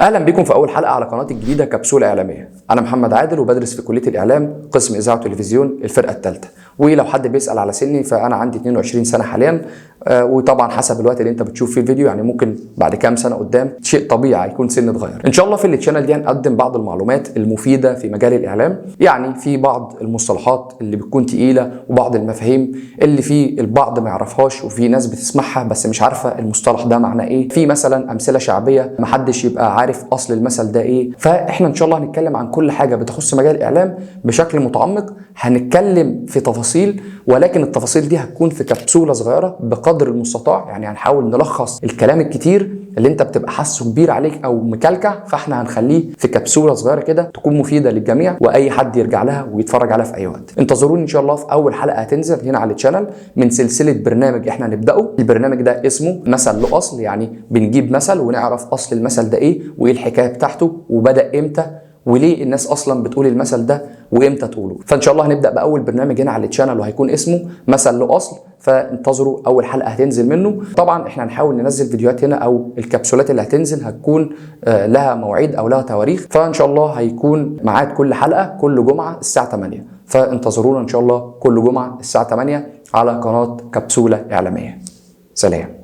اهلا بكم في اول حلقه على قناتي الجديده كبسوله اعلاميه. انا محمد عادل وبدرس في كليه الاعلام قسم اذاعه وتلفزيون الفرقه الثالثه. ولو حد بيسال على سني فانا عندي 22 سنه حاليا. وطبعا حسب الوقت اللي انت بتشوف فيه الفيديو يعني ممكن بعد كام سنه قدام شيء طبيعي يكون سن اتغير. ان شاء الله في التشانل دي هنقدم بعض المعلومات المفيده في مجال الاعلام، يعني في بعض المصطلحات اللي بتكون تقيله وبعض المفاهيم اللي في البعض ما يعرفهاش وفي ناس بتسمعها بس مش عارفه المصطلح ده معناه ايه، في مثلا امثله شعبيه محدش يبقى عارف اصل المثل ده ايه. فاحنا ان شاء الله هنتكلم عن كل حاجه بتخص مجال الاعلام بشكل متعمق، هنتكلم في تفاصيل ولكن التفاصيل دي هتكون في كبسوله صغيره بقدر المستطاع. يعني هنحاول نلخص الكلام الكتير اللي انت بتبقى حاسه كبير عليك او مكلكع، فاحنا هنخليه في كبسوله صغيره كده تكون مفيده للجميع واي حد يرجع لها ويتفرج عليها في اي وقت. انتظروني ان شاء الله في اول حلقه هتنزل هنا على الشانل من سلسله برنامج احنا هنبداه. البرنامج ده اسمه مثل له اصل، يعني بنجيب مثل ونعرف اصل المثل ده ايه وايه الحكايه بتاعته وبدا امتى وليه الناس اصلا بتقول المثل ده وامتى تقوله. فان شاء الله هنبدا باول برنامج هنا على الشانل وهيكون اسمه مثل له اصل، فانتظروا اول حلقه هتنزل منه. طبعا احنا هنحاول ننزل فيديوهات هنا او الكبسولات اللي هتنزل هتكون لها مواعيد او لها تواريخ، فان شاء الله هيكون ميعاد كل حلقه كل جمعه الساعه 8. فانتظرونا ان شاء الله كل جمعه الساعه 8 على قناه كبسوله اعلاميه. سلام.